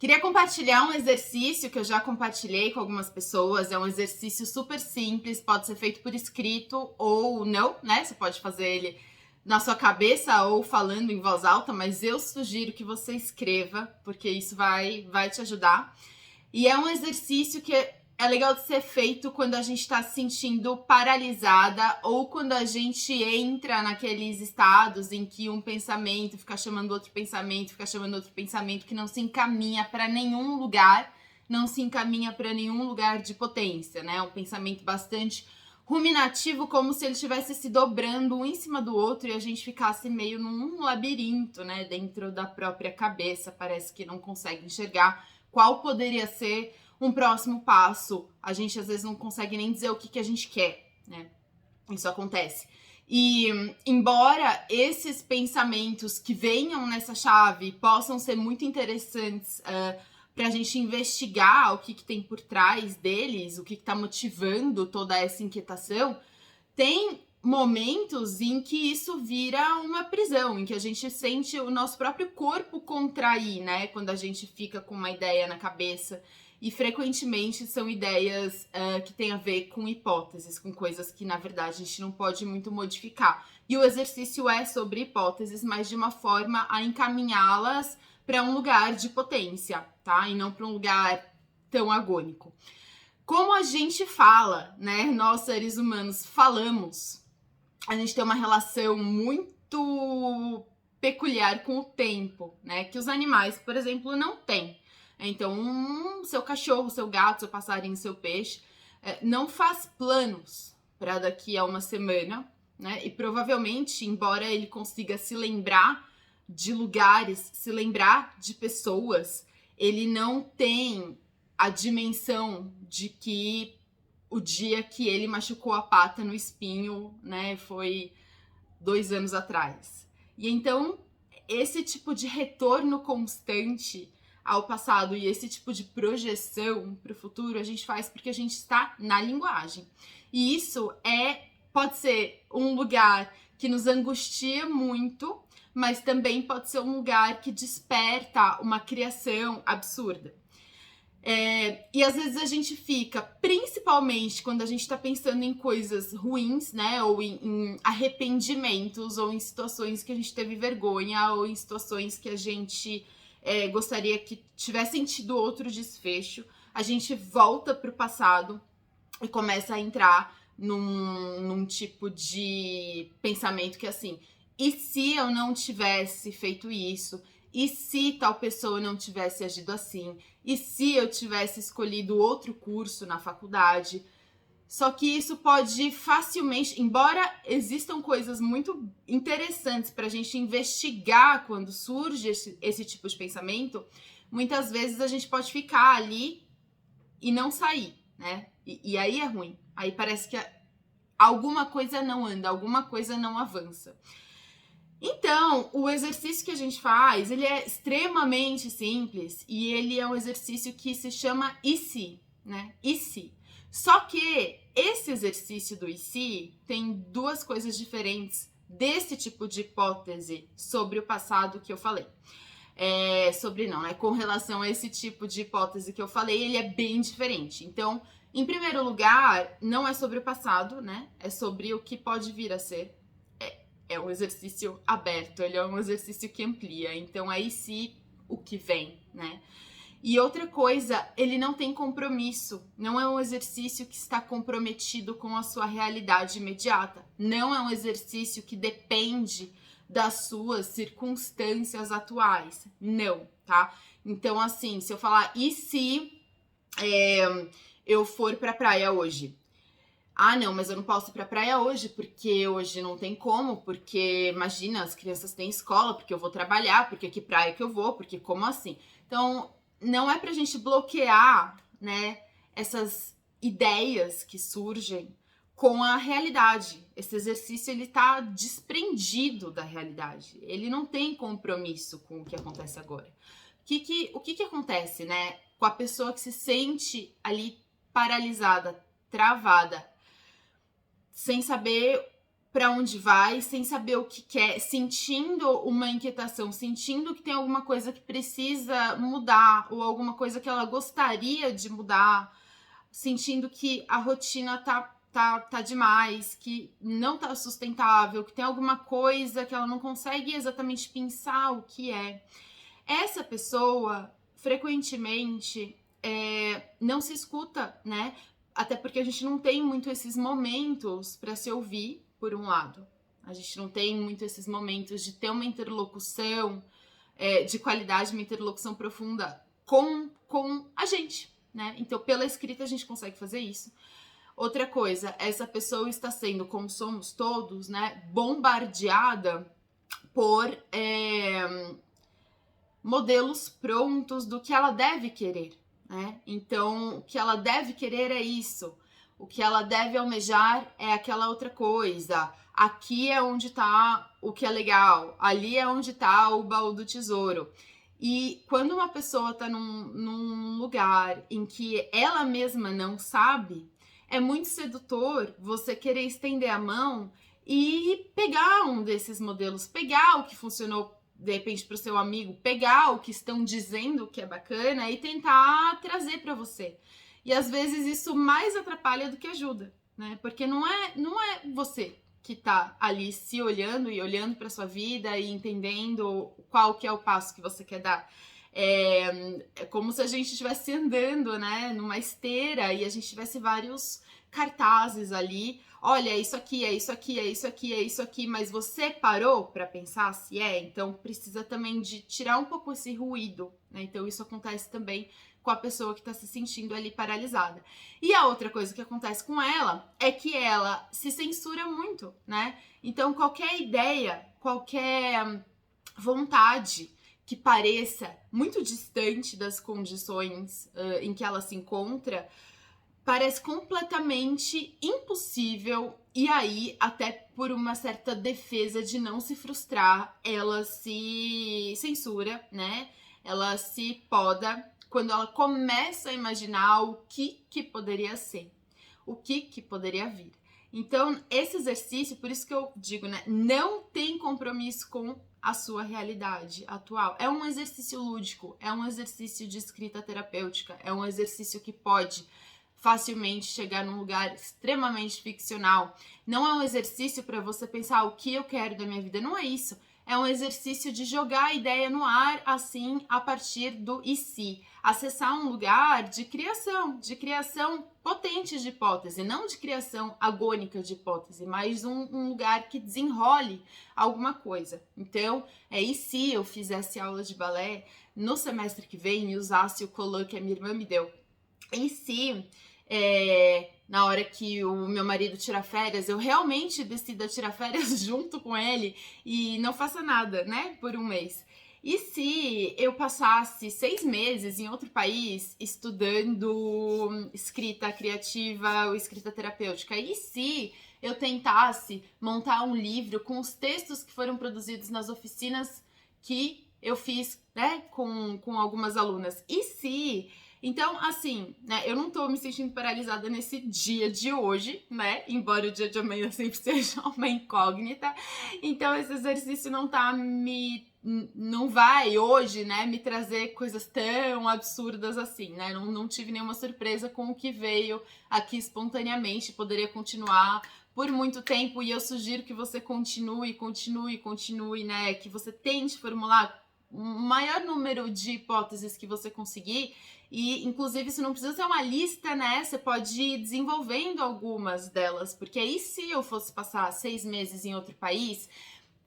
Queria compartilhar um exercício que eu já compartilhei com algumas pessoas. É um exercício super simples, pode ser feito por escrito ou não, né? Você pode fazer ele na sua cabeça ou falando em voz alta, mas eu sugiro que você escreva, porque isso vai te ajudar. E é um exercício que é legal de ser feito quando a gente está se sentindo paralisada ou quando a gente entra naqueles estados em que um pensamento fica chamando outro pensamento, que não se encaminha para nenhum lugar, não se encaminha para nenhum lugar de potência, né? Um pensamento bastante ruminativo, como se ele estivesse se dobrando um em cima do outro e a gente ficasse meio num labirinto, né? Dentro da própria cabeça, parece que não consegue enxergar qual poderia ser um próximo passo. A gente às vezes não consegue nem dizer o que a gente quer, né? Isso acontece. E embora esses pensamentos que venham nessa chave possam ser muito interessantes para a gente investigar o que tem por trás deles, o que está motivando toda essa inquietação, tem momentos em que isso vira uma prisão, em que a gente sente o nosso próprio corpo contrair, né? Quando a gente fica com uma ideia na cabeça. E frequentemente são ideias que têm a ver com hipóteses, com coisas que na verdade a gente não pode muito modificar. E o exercício é sobre hipóteses, mas de uma forma a encaminhá-las para um lugar de potência, tá? E não para um lugar tão agônico. Como a gente fala, né? Nós seres humanos falamos, a gente tem uma relação muito peculiar com o tempo, né? Que os animais, por exemplo, não têm. Então, seu cachorro, seu gato, seu passarinho, seu peixe, não faz planos para daqui a uma semana, né? E provavelmente, embora ele consiga se lembrar de lugares, se lembrar de pessoas, ele não tem a dimensão de que o dia que ele machucou a pata no espinho, né, foi 2 anos atrás. E então, esse tipo de retorno constante ao passado e esse tipo de projeção para o futuro a gente faz porque a gente está na linguagem. E isso pode ser um lugar que nos angustia muito, mas também pode ser um lugar que desperta uma criação absurda. E às vezes a gente fica, principalmente quando a gente tá pensando em coisas ruins, né? Ou em arrependimentos, ou em situações que a gente teve vergonha, ou em situações que a gente gostaria que tivessem tido outro desfecho. A gente volta pro passado e começa a entrar num tipo de pensamento que é assim: e se eu não tivesse feito isso? E se tal pessoa não tivesse agido assim? E se eu tivesse escolhido outro curso na faculdade? Só que isso pode facilmente, embora existam coisas muito interessantes para a gente investigar quando surge esse tipo de pensamento, muitas vezes a gente pode ficar ali e não sair, né? E aí é ruim. Aí parece que alguma coisa não anda, alguma coisa não avança. Então, o exercício que a gente faz, ele é extremamente simples e ele é um exercício que se chama e se, né? E se. Só que esse exercício do e se tem duas coisas diferentes desse tipo de hipótese sobre o passado que eu falei. Com relação a esse tipo de hipótese que eu falei, ele é bem diferente. Então, em primeiro lugar, não é sobre o passado, né? É sobre o que pode vir a ser. É um exercício aberto, ele é um exercício que amplia. Então, aí sim, o que vem, né? E outra coisa, ele não tem compromisso. Não é um exercício que está comprometido com a sua realidade imediata. Não é um exercício que depende das suas circunstâncias atuais. Não, tá? Então, assim, se eu falar, e se eu for pra praia hoje? Ah, não, mas eu não posso ir pra praia hoje, porque hoje não tem como, porque, imagina, as crianças têm escola, porque eu vou trabalhar, porque que praia que eu vou, porque como assim? Então, não é pra gente bloquear, né, essas ideias que surgem com a realidade. Esse exercício, ele tá desprendido da realidade. Ele não tem compromisso com o que acontece agora. O que acontece, né, com a pessoa que se sente ali paralisada, travada, sem saber para onde vai, sem saber o que quer, sentindo uma inquietação, sentindo que tem alguma coisa que precisa mudar ou alguma coisa que ela gostaria de mudar, sentindo que a rotina tá demais, que não tá sustentável, que tem alguma coisa que ela não consegue exatamente pensar o que é. Essa pessoa, frequentemente, não se escuta, né? Até porque a gente não tem muito esses momentos para se ouvir, por um lado. A gente não tem muito esses momentos de ter uma interlocução de qualidade, uma interlocução profunda com a gente, né? Então, pela escrita, a gente consegue fazer isso. Outra coisa, essa pessoa está sendo, como somos todos, né, bombardeada por modelos prontos do que ela deve querer, né? Então, o que ela deve querer é isso. O que ela deve almejar é aquela outra coisa. Aqui é onde tá o que é legal. Ali é onde tá o baú do tesouro. E quando uma pessoa tá num lugar em que ela mesma não sabe, é muito sedutor você querer estender a mão e pegar um desses modelos, pegar o que funcionou de repente para o seu amigo, pegar o que estão dizendo que é bacana e tentar trazer para você. E às vezes isso mais atrapalha do que ajuda, né? Porque não é você que tá ali se olhando e olhando para sua vida e entendendo qual que é o passo que você quer dar. É como se a gente estivesse andando, né, numa esteira e a gente tivesse vários cartazes ali. Olha, é isso aqui, é isso aqui, é isso aqui, é isso aqui, mas você parou para pensar se é? Então precisa também de tirar um pouco esse ruído, né? Então isso acontece também com a pessoa que está se sentindo ali paralisada. E a outra coisa que acontece com ela é que ela se censura muito, né? Então qualquer ideia, qualquer vontade que pareça muito distante das condições em que ela se encontra, parece completamente impossível, e aí, até por uma certa defesa de não se frustrar, ela se censura, né? Ela se poda quando ela começa a imaginar o que poderia ser, o que poderia vir. Então, esse exercício, por isso que eu digo, né? Não tem compromisso com a sua realidade atual. É um exercício lúdico, é um exercício de escrita terapêutica, é um exercício que pode facilmente chegar num lugar extremamente ficcional. Não é um exercício para você pensar o que eu quero da minha vida, não é isso. É um exercício de jogar a ideia no ar, assim, a partir do e se. Acessar um lugar de criação potente de hipótese, não de criação agônica de hipótese, mas um lugar que desenrole alguma coisa. Então, e se eu fizesse aula de balé no semestre que vem e usasse o colã que a minha irmã me deu? E se na hora que o meu marido tira férias, eu realmente decida tirar férias junto com ele e não faça nada, né, por um mês? E se eu passasse 6 meses em outro país estudando escrita criativa ou escrita terapêutica? E se eu tentasse montar um livro com os textos que foram produzidos nas oficinas que eu fiz, né, com algumas alunas? E se... Então, assim, né, eu não tô me sentindo paralisada nesse dia de hoje, né, embora o dia de amanhã sempre seja uma incógnita. Então, esse exercício não vai hoje, né, me trazer coisas tão absurdas assim, né, não tive nenhuma surpresa com o que veio aqui espontaneamente, poderia continuar por muito tempo, e eu sugiro que você continue, né, que você tente formular o maior número de hipóteses que você conseguir. E, inclusive, isso não precisa ser uma lista, né? Você pode ir desenvolvendo algumas delas. Porque aí, se eu fosse passar 6 meses em outro país,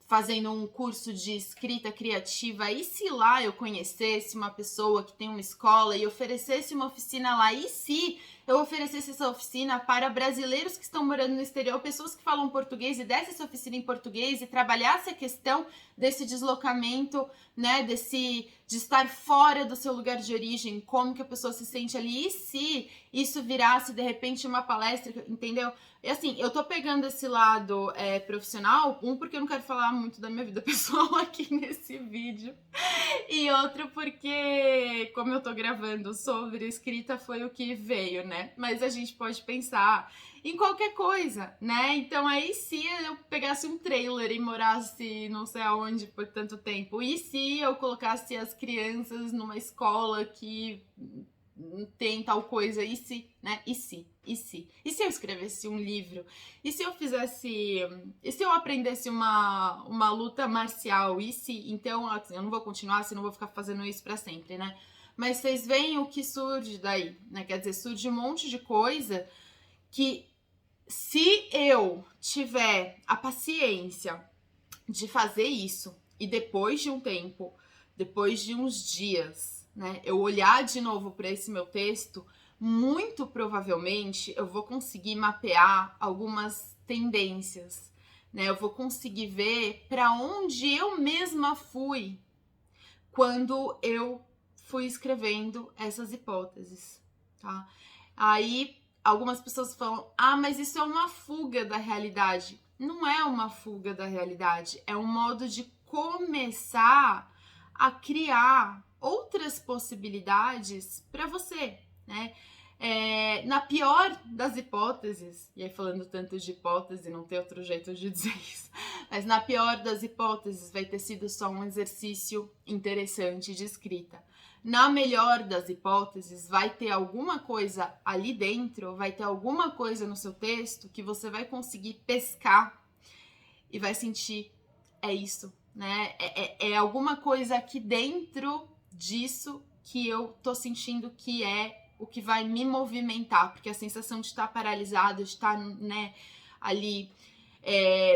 fazendo um curso de escrita criativa, e se lá eu conhecesse uma pessoa que tem uma escola e oferecesse uma oficina lá, e se eu oferecesse essa oficina para brasileiros que estão morando no exterior, pessoas que falam português, e desse essa oficina em português e trabalhasse a questão desse deslocamento, né, desse de estar fora do seu lugar de origem, como que a pessoa se sente ali, e se isso virasse, de repente, uma palestra, entendeu? E assim, eu tô pegando esse lado profissional, porque eu não quero falar muito da minha vida pessoal aqui nesse vídeo, e outro porque, como eu tô gravando sobre escrita, foi o que veio, né? Mas a gente pode pensar em qualquer coisa, né? Então aí se eu pegasse um trailer e morasse não sei aonde por tanto tempo, e se eu colocasse as crianças numa escola que tem tal coisa, e se, né? E se? E se eu escrevesse um livro? E se eu fizesse... E se eu aprendesse uma luta marcial? E se... Então, assim, eu não vou continuar, senão eu vou ficar fazendo isso pra sempre, né? Mas vocês veem o que surge daí, né? Quer dizer, surge um monte de coisa que, se eu tiver a paciência de fazer isso, e depois de um tempo, depois de uns dias, né, eu olhar de novo para esse meu texto, muito provavelmente eu vou conseguir mapear algumas tendências, né? Eu vou conseguir ver para onde eu mesma fui quando eu fui escrevendo essas hipóteses, tá? Aí algumas pessoas falam: "Ah, mas isso é uma fuga da realidade". Não é uma fuga da realidade, é um modo de começar a criar outras possibilidades para você, né? Na pior das hipóteses, e aí falando tanto de hipótese, não tem outro jeito de dizer isso, mas na pior das hipóteses vai ter sido só um exercício interessante de escrita. Na melhor das hipóteses, vai ter alguma coisa ali dentro, vai ter alguma coisa no seu texto que você vai conseguir pescar e vai sentir, é isso, né? É alguma coisa aqui dentro disso que eu tô sentindo que é o que vai me movimentar, porque a sensação de estar paralisado, de estar, né, ali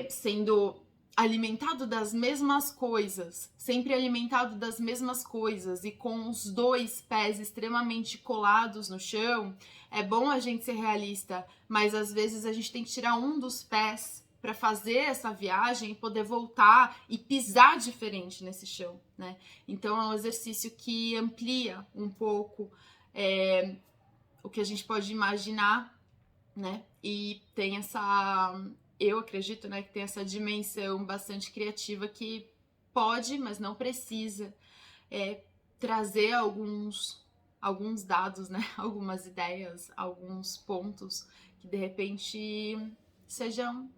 sendo alimentado das mesmas coisas, sempre alimentado das mesmas coisas e com os dois pés extremamente colados no chão, é bom a gente ser realista, mas às vezes a gente tem que tirar um dos pés para fazer essa viagem e poder voltar e pisar diferente nesse chão, né? Então é um exercício que amplia um pouco o que a gente pode imaginar, né? E tem essa, eu acredito, né, que tem essa dimensão bastante criativa que pode, mas não precisa, trazer alguns dados, né? Algumas ideias, alguns pontos que de repente sejam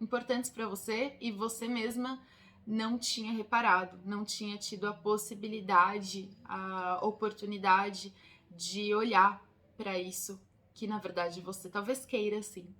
importantes para você e você mesma não tinha reparado, não tinha tido a possibilidade, a oportunidade de olhar para isso que na verdade você talvez queira sim.